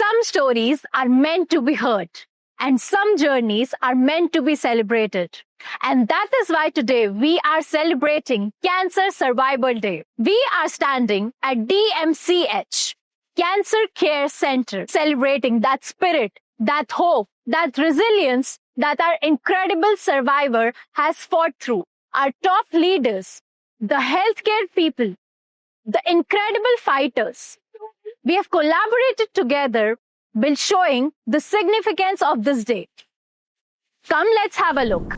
Some stories are meant to be heard, and some journeys are meant to be celebrated. And that is why today we are celebrating Cancer Survival Day. We are standing at DMCH, Cancer Care Center, celebrating that spirit, that hope, that resilience that our incredible survivor has fought through. Our top leaders, the healthcare people, the incredible fighters. We have collaborated together, while showing the significance of this day. Come, let's have a look.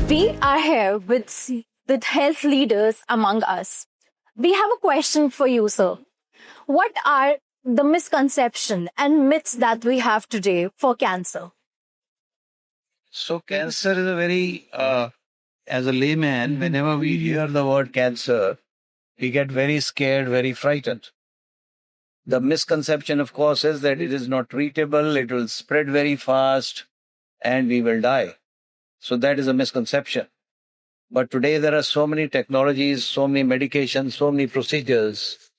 We are here with health leaders among us. We have a question for you, sir. What are the misconceptions and myths that we have today for cancer? So cancer is a very, as a layman, whenever we hear the word cancer, we get very scared, very frightened. The misconception, of course, is that it is not treatable, it will spread very fast, and we will die. So that is a misconception. But today there are so many technologies, so many medications, so many procedures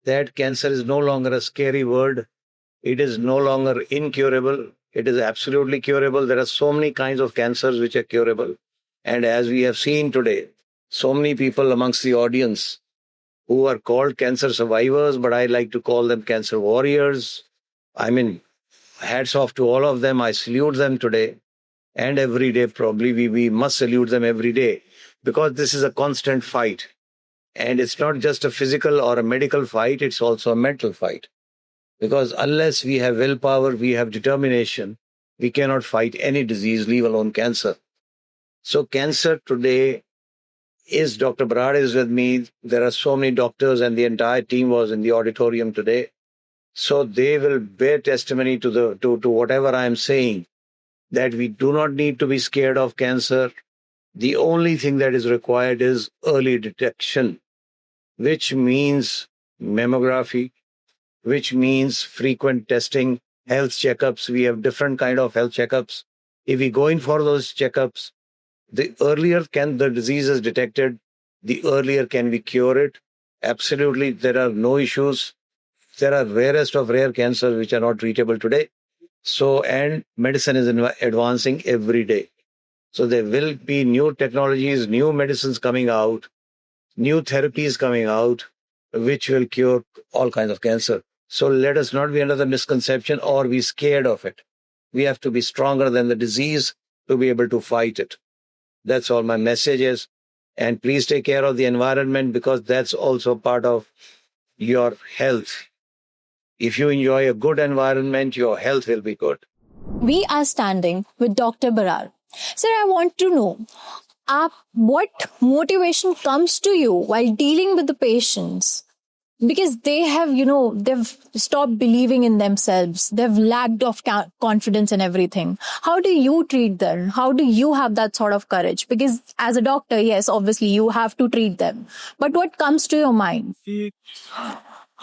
that cancer is no longer a scary word. It is no longer incurable. It is absolutely curable. There are so many kinds of cancers which are curable. And as we have seen today, so many people amongst the audience who are called cancer survivors, but I like to call them cancer warriors. I mean, hats off to all of them. I salute them today. And every day, probably, we must salute them every day, because this is a constant fight. And it's not just a physical or a medical fight, it's also a mental fight. Because unless we have willpower, we have determination, we cannot fight any disease, leave alone cancer. So cancer today is, Dr. Brar is with me. There are so many doctors, and the entire team was in the auditorium today. So they will bear testimony to whatever I am saying, that we do not need to be scared of cancer. The only thing that is required is early detection, which means mammography, which means frequent testing, health checkups. We have different kind of health checkups. If we go in for those checkups, the earlier can the disease is detected, the earlier can we cure it. Absolutely, there are no issues. There are rarest of rare cancers which are not treatable today. So, and medicine is advancing every day. So there will be new technologies, new medicines coming out, new therapies coming out, which will cure all kinds of cancer. So let us not be under the misconception or be scared of it. We have to be stronger than the disease to be able to fight it. That's all my message is. And please take care of the environment, because that's also part of your health. If you enjoy a good environment, your health will be good. We are standing with Dr. Brar. Sir, I want to know, what motivation comes to you while dealing with the patients? Because they have, they've stopped believing in themselves. They've lacked of confidence and everything. How do you treat them? How do you have that sort of courage? Because as a doctor, yes, obviously you have to treat them. But what comes to your mind?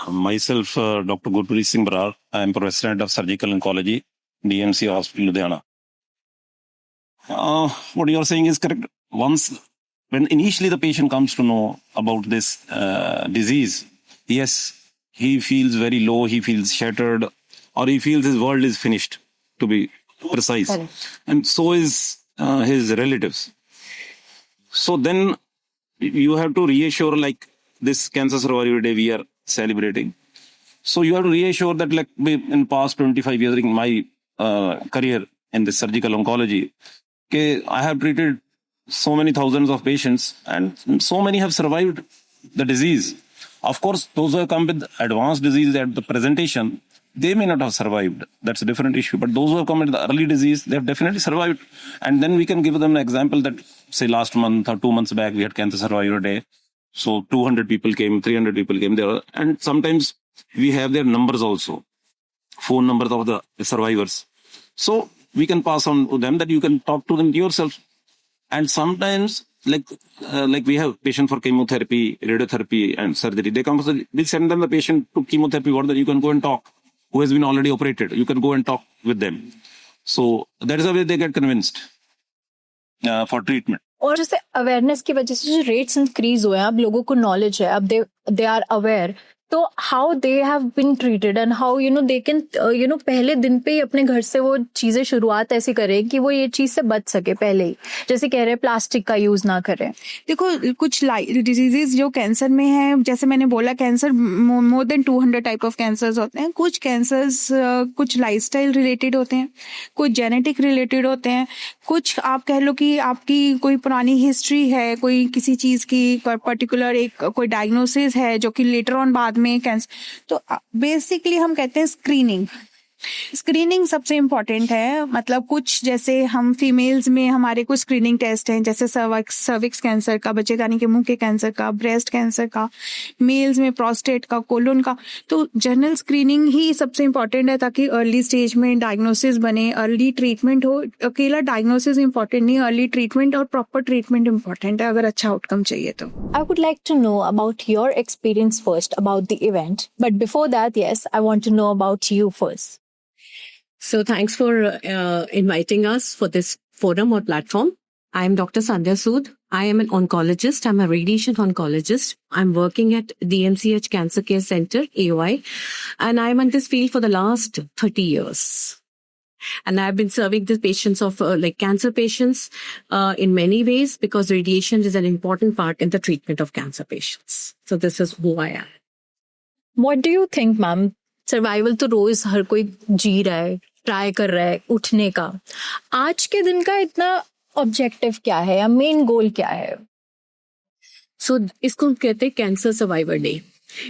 Myself, Dr. Gurpreet Singh Brar. I am President of Surgical Oncology, DMC Hospital, Ludhiana. What you are saying is correct. When initially the patient comes to know about this disease, yes, he feels very low, he feels shattered, or he feels his world is finished, to be precise. And so is his relatives. So then you have to reassure, like this Cancer Survival Day we are celebrating. So you have to reassure that, like in past 25 years in my career in the surgical oncology, I have treated so many thousands of patients, and so many have survived the disease. Of course, those who have come with advanced disease at the presentation, they may not have survived. That's a different issue. But those who have come with the early disease, they have definitely survived. And then we can give them an example that, say, last month or 2 months back, we had Cancer Survivor Day. So 200 people came, 300 people came there. And sometimes we have their numbers also, phone numbers of the survivors. So we can pass on to them that you can talk to them yourself. And sometimes, like we have patient for chemotherapy, radiotherapy, and surgery. They come, we send them the patient to chemotherapy ward that you can go and talk, who has been already operated. You can go and talk with them. So that is the way they get convinced for treatment. और जैसे awareness की वजह से जो rates increase हुए हैं, अब लोगों को नॉलेज है, अब दे आर अवेयर, तो how they have been treated and how they can पहले दिन पे ही अपने घर से वो चीजें शुरुआत ऐसी करें कि वो ये चीज से बच सके पहले ही, जैसे कह रहे हैं प्लास्टिक का यूज ना करें. देखो, कुछ डिजीजेस जो कैंसर में है, जैसे मैंने बोला, cancer more than 200 type of cancers होते हैं. कुछ कैंसर्स कुछ लाइफस्टाइल रिलेटेड होते हैं, कुछ जेनेटिक रिलेटेड होते हैं, कुछ आप कह लो कि आपकी कोई पुरानी हिस्ट्री है, कोई किसी चीज की पर्टिकुलर एक कोई डायग्नोसिस है जो कि लेटर ऑन बाद में कैंसर. तो बेसिकली हम कहते हैं स्क्रीनिंग सबसे इम्पोर्टेंट है. मतलब कुछ जैसे हम फीमेल्स में हमारे कुछ स्क्रीनिंग टेस्ट हैं, जैसे सर्विक्स कैंसर का, बच्चेदानी के मुंह के कैंसर का, ब्रेस्ट कैंसर का, मेल्स में प्रोस्टेट का, कोलन का. तो जनरल स्क्रीनिंग ही सबसे इम्पोर्टेंट है ताकि अर्ली स्टेज में डायग्नोसिस बने, अर्ली ट्रीटमेंट हो. अकेला डायग्नोसिस इम्पोर्टेंट नहीं, अर्ली ट्रीटमेंट और प्रॉपर ट्रीटमेंट इम्पोर्टेंट है अगर अच्छा आउटकम चाहिए तो. I would like to know about your experience first about the event, but before that, yes, I want to know about you first. So thanks for inviting us for this forum or platform. I am Dr. Sandhya Sood. I am an oncologist. I'm a radiation oncologist. I'm working at DMCH Cancer Care Center, AOI, and I'm in this field for the last 30 years. And I've been serving the patients of like cancer patients in many ways, because radiation is an important part in the treatment of cancer patients. So this is who I am. What do you think, ma'am? Survival तो रोज हर कोई जी रहा है, try कर रहा है उठने का. आज के दिन का इतना ऑब्जेक्टिव क्या है या मेन गोल क्या है? सो इसको हम कहते हैं कैंसर सर्वाइवर डे.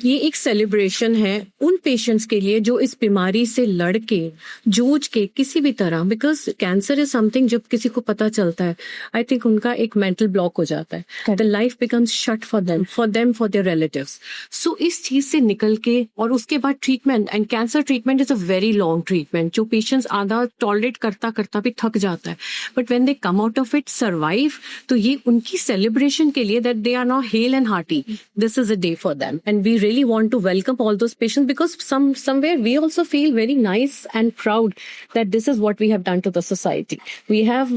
ये एक सेलिब्रेशन है उन पेशेंट्स के लिए जो इस बीमारी से लड़ के, जूझ के किसी भी तरह, बिकॉज कैंसर इज समथिंग जब किसी को पता चलता है, आई थिंक उनका एक मेंटल ब्लॉक हो जाता है. The life becomes shut for them, for their relatives. So इस चीज से निकल के और उसके बाद treatment, and cancer treatment is a very long treatment, जो पेशेंट्स आधा टॉलरेट करता करता भी थक जाता है, but when they come out of it, survive, तो ये उनकी सेलिब्रेशन के लिए that they are now hale and hearty. This is a day for them, and we really want to welcome all those patients, because somewhere we also feel very nice and proud that this is what we have done to the society. We have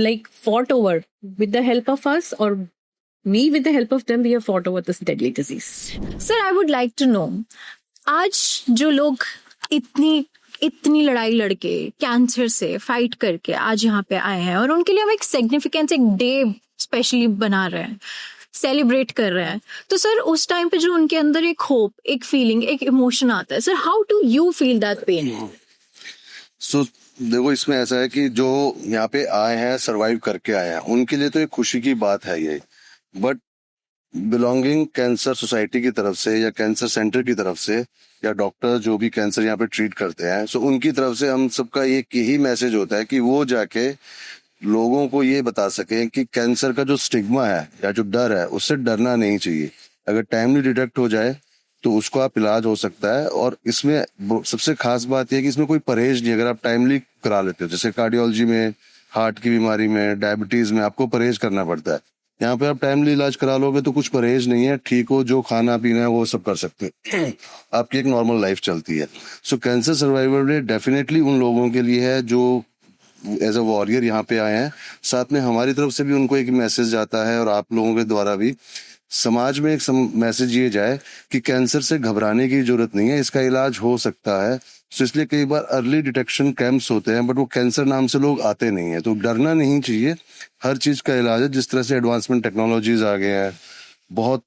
like fought over, with the help of us, or we with the help of them, we have fought over this deadly disease. Sir, I would like to know, आज जो लोग इतनी लड़ाई लड़के cancer से fight करके आज यहाँ पे आए हैं, और उनके लिए हम एक सिग्निफिकेंस, एक डे स्पेशली बना रहे हैं, सेलिब्रेट कर रहे हैं, तो सर उस टाइम पे जो उनके अंदर एक होप, एक फीलिंग, एक इमोशन आता है, sir how do you feel that pain? So देखो, इसमें ऐसा है कि जो यहाँ पे आए हैं, सरवाइव करके आए हैं, उनके लिए तो एक खुशी की बात है ये. बट बिलोंगिंग कैंसर सोसाइटी की तरफ से या कैंसर सेंटर की तरफ से या डॉक्टर जो भी कैंसर यहाँ पे ट्रीट करते हैं, सो उनकी तरफ से हम सबका एक यही मैसेज होता है कि वो जाके लोगों को ये बता सके कि कैंसर का जो स्टिग्मा है या जो डर है, उससे डरना नहीं चाहिए. अगर टाइमली डिटेक्ट हो जाए तो उसको आप इलाज हो सकता है. और इसमें सबसे खास बात यह है कि इसमें कोई परहेज नहीं. अगर आप टाइमली करा लेते हो, जैसे कार्डियोलॉजी में, हार्ट की बीमारी में, डायबिटीज में आपको परहेज करना पड़ता है, यहाँ पे आप टाइमली इलाज करा लोगे तो कुछ परहेज नहीं है, ठीक हो, जो खाना पीना है वो सब कर सकते हैं, आपकी एक नॉर्मल लाइफ चलती है. सो कैंसर सर्वाइवल डे डेफिनेटली उन लोगों के लिए है जो एज अ वॉरियर यहाँ पे आए हैं. साथ में हमारी तरफ से भी उनको एक मैसेज जाता है, और आप लोगों के द्वारा भी समाज में एक मैसेज ये जाए कि कैंसर से घबराने की जरूरत नहीं है, इसका इलाज हो सकता है. तो इसलिए कई बार अर्ली डिटेक्शन कैंप्स होते हैं, बट वो कैंसर नाम से लोग आते नहीं है. तो डरना नहीं चाहिए, हर चीज का इलाज है. जिस तरह से एडवांसमेंट टेक्नोलॉजीज आ गए हैं, बहुत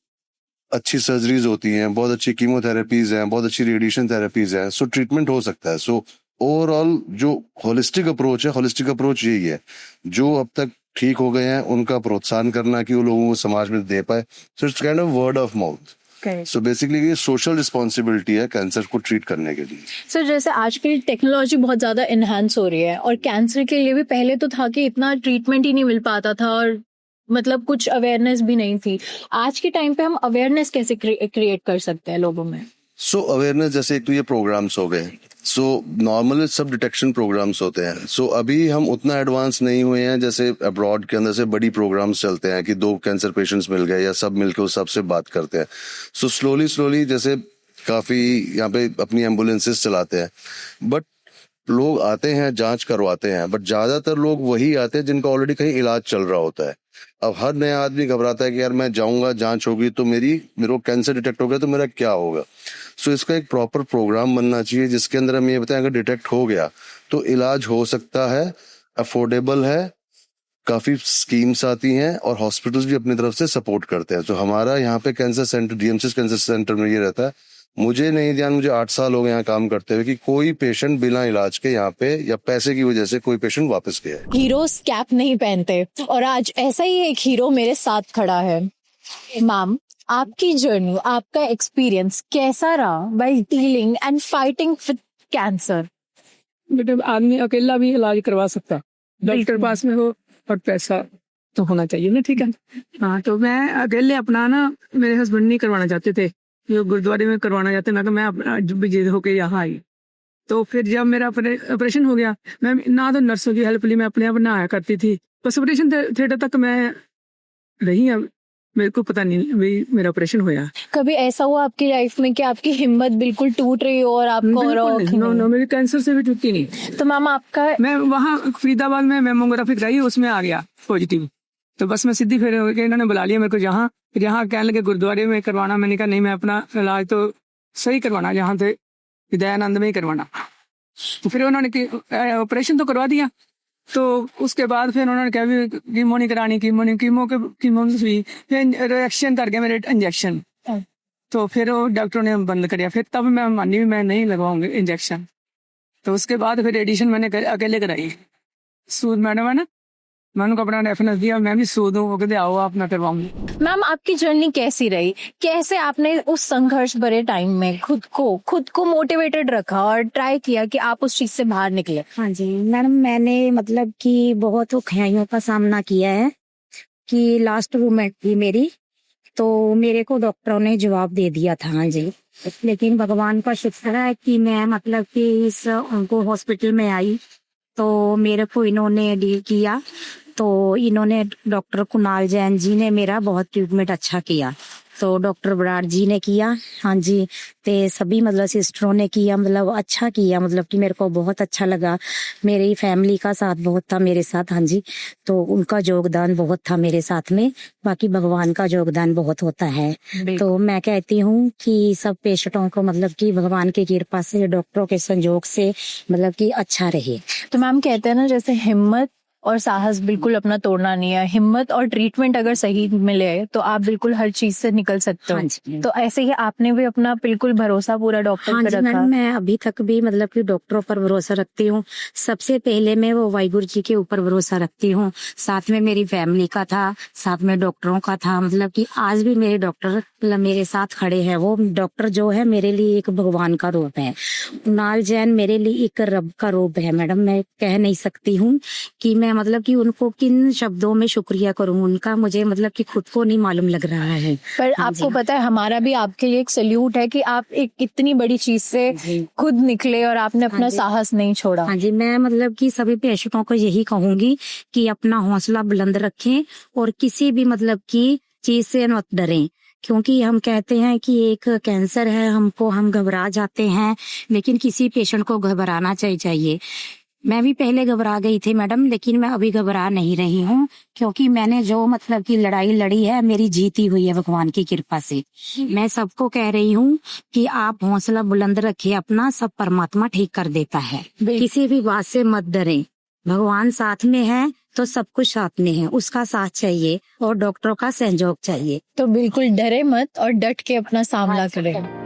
अच्छी सर्जरीज होती हैं, बहुत अच्छी कीमोथेरेपीज हैं, बहुत अच्छी रेडिएशन थेरेपीज हैं, सो ट्रीटमेंट हो सकता है. सो ओवरऑल जो होलिस्टिक अप्रोच है, होलिस्टिक अप्रोच यही है. जो अब तक ठीक हो गए हैं उनका प्रोत्साहन करना कि वो लोगों को समाज में दे पाए. So it's kind of word of mouth. So basically ये सोशल रिस्पॉन्सिबिलिटी है कैंसर को ट्रीट करने के लिए. सर जैसे आजकल टेक्नोलॉजी बहुत ज्यादा इनहांस हो रही है और कैंसर के लिए भी पहले तो था कि इतना ट्रीटमेंट ही नहीं मिल पाता था और मतलब कुछ अवेयरनेस भी नहीं थी. आज के टाइम पे हम अवेयरनेस कैसे क्रिएट कर सकते हैं लोगों में? सो अवेयरनेस जैसे एक तो ये प्रोग्राम्स हो गए. सो नॉर्मल सब डिटेक्शन प्रोग्राम्स होते हैं. सो अभी हम उतना एडवांस नहीं हुए हैं जैसे अब्रॉड के अंदर से बड़ी प्रोग्राम्स चलते हैं कि 2 कैंसर पेशेंट्स मिल गए या सब मिलकर उस सबसे बात करते हैं. सो स्लोली जैसे काफी यहाँ पे अपनी एम्बुलेंसेस चलाते हैं बट लोग आते हैं जांच करवाते हैं बट ज्यादातर लोग वही आते हैं जिनका ऑलरेडी कहीं इलाज चल रहा होता है. अब हर नया आदमी घबराता है कि यार मैं जाऊंगा जांच होगी तो मेरे को कैंसर डिटेक्ट हो गया तो मेरा क्या होगा. सो इसका एक प्रॉपर प्रोग्राम बनना चाहिए जिसके अंदर हम ये बताएं अगर डिटेक्ट हो गया तो इलाज हो सकता है, अफोर्डेबल है, काफी स्कीम्स आती हैं और हॉस्पिटल्स भी अपनी तरफ से सपोर्ट करते हैं. तो हमारा यहाँ पे cancer centre DMC cancer centre में ये रहता है. मुझे नहीं ध्यान, मुझे 8 साल हो गए यहाँ काम करते हुए कि कोई पेशेंट बिना इलाज के यहाँ पे या पैसे की वजह से कोई पेशेंट वापस गया है. हीरोज कैप नहीं पहनते और आज ऐसा ही एक हीरो मेरे साथ खड़ा है. मैम, आपकी जर्नी, आपका एक्सपीरियंस कैसा रहा by dealing and fighting with cancer? बेटे आदमी अकेला भी इलाज करवा सकता है, डॉक्टर पास में हो और पैसा तो होना चाहिए ना. ठीक है. हाँ, तो मैं अकेले अपना ना, मेरे हस्बैंड नहीं करवाना चाहते थे, जो गुरुद्वारे में करवाना चाहते ना, तो मैं अपना जिद होके यहाँ आई. तो फिर जब मेरा ऑपरेशन हो गया, मैं ना तो नर्सों की हेल्प ली, मैं अपने आप नहाया करती थी. बस ऑपरेशन थिएटर तक मैं रही. अब मेरे को पता नहीं भाई मेरा ऑपरेशन हुआ. कभी ऐसा हुआ आपकी लाइफ में कि आपकी हिम्मत बिल्कुल टूट रही हो और आपको नो, मेरी कैंसर से भी टूटती नहीं. तो मैम आपका, मैं वहाँ फरीदाबाद में मेमोग्राफी कराई, उसमें आ गया पॉजिटिव. तो बस मैं सीधी फिर इन्होंने बुला लिया मेरे को यहाँ कहने लगे गुरुद्वारे में करवाना. मैंने कहा नहीं, मैं अपना इलाज तो सही करवाना, जहाँ से विदयानंद में ही करवाना. तो फिर उन्होंने ऑपरेशन तो करवा दिया. तो उसके बाद फिर उन्होंने कहा कीमो नहीं करानी, कीमो हुई, फिर रिएक्शन कर गया मेरे इंजेक्शन. तो फिर वो डॉक्टर ने बंद कर दिया. फिर तब मैं मानी भी मैं नहीं लगवाऊंगी इंजेक्शन. तो उसके बाद फिर एडिशन मैंने अकेले कराई. सूद मैडम है ना, मैं उनको अपना रेफरेंस दिया, मैं भी सूद हूँ, वो कहते आओ आप, मैं करवाऊंगी. मैम आपकी जर्नी कैसी रही? कैसे आपने उस संघर्ष भरे टाइम में खुद को मोटिवेटेड रखा और ट्राई किया कि आप उस चीज से बाहर निकले? हाँ जी मैडम, मैंने मतलब कि बहुत कठिनाइयों का सामना किया है कि लास्ट मोमेंट थी मेरी, तो मेरे को डॉक्टरों ने जवाब दे दिया था. हाँ जी, लेकिन भगवान का शुक्र है कि मैं मतलब कि उनको हॉस्पिटल में आई तो मेरे को इन्होंने डील किया. तो इन्होंने डॉक्टर कुणाल जैन जी ने मेरा बहुत ट्रीटमेंट अच्छा किया. तो डॉक्टर बराड़ जी ने किया. हाँ जी, ते सभी मतलब सिस्टरों ने किया, मतलब अच्छा किया, मतलब कि मेरे को बहुत अच्छा लगा. मेरी फैमिली का साथ बहुत था मेरे साथ. हाँ जी, तो उनका योगदान बहुत था मेरे साथ में. बाकी भगवान का योगदान बहुत होता है. तो मैं कहती हूँ कि सब पेशेंटों को मतलब कि भगवान की कृपा से, डॉक्टरों के संयोग से मतलब कि अच्छा रहे. तो मैम कहते हैं ना, जैसे हिम्मत और साहस बिल्कुल अपना तोड़ना नहीं है. हिम्मत और ट्रीटमेंट अगर सही मिले तो आप बिल्कुल हर चीज से निकल सकते हो. हाँ, तो ऐसे ही आपने भी अपना बिल्कुल भरोसा पूरा डॉक्टर हाँ पर रखा. मैडम, मैं अभी तक भी मतलब कि डॉक्टरों पर भरोसा रखती हूँ. सबसे पहले मैं वो वाहिगुरु जी के ऊपर भरोसा रखती हूँ. साथ में मेरी फैमिली का था, साथ में डॉक्टरों का था. मतलब कि आज भी मेरे डॉक्टर मतलब मेरे साथ खड़े हैं. वो डॉक्टर जो है मेरे लिए एक भगवान का रूप है. कुणाल जैन मेरे लिए एक रब का रूप है. मैडम, मैं कह नहीं सकती हूँ कि मैं मतलब कि उनको किन शब्दों में शुक्रिया करूँ उनका. मुझे मतलब कि खुद को नहीं मालूम लग रहा है. पर आपको पता है, हमारा भी आपके लिए एक सल्यूट है कि आप एक इतनी बड़ी चीज से खुद निकले और आपने अपना साहस नहीं छोड़ा. हाँ जी, मैं मतलब कि सभी पेशेंटों को यही कहूंगी कि अपना हौसला बुलंद रखें और किसी भी मतलब की चीज से मत डरें. क्योंकि हम कहते हैं कि एक कैंसर है, हम घबरा जाते हैं, लेकिन किसी पेशेंट को घबराना चाहिए. मैं भी पहले घबरा गई थी मैडम, लेकिन मैं अभी घबरा नहीं रही हूँ. क्योंकि मैंने जो मतलब की लड़ाई लड़ी है, मेरी जीती हुई है भगवान की कृपा से. मैं सबको कह रही हूँ कि आप हौसला बुलंद रखिए अपना, सब परमात्मा ठीक कर देता है. किसी भी बात से मत डरें. भगवान साथ में है तो सब कुछ साथ में है. उसका साथ चाहिए और डॉक्टरों का सहयोग चाहिए. तो बिल्कुल डरे मत और डट के अपना सामना करें.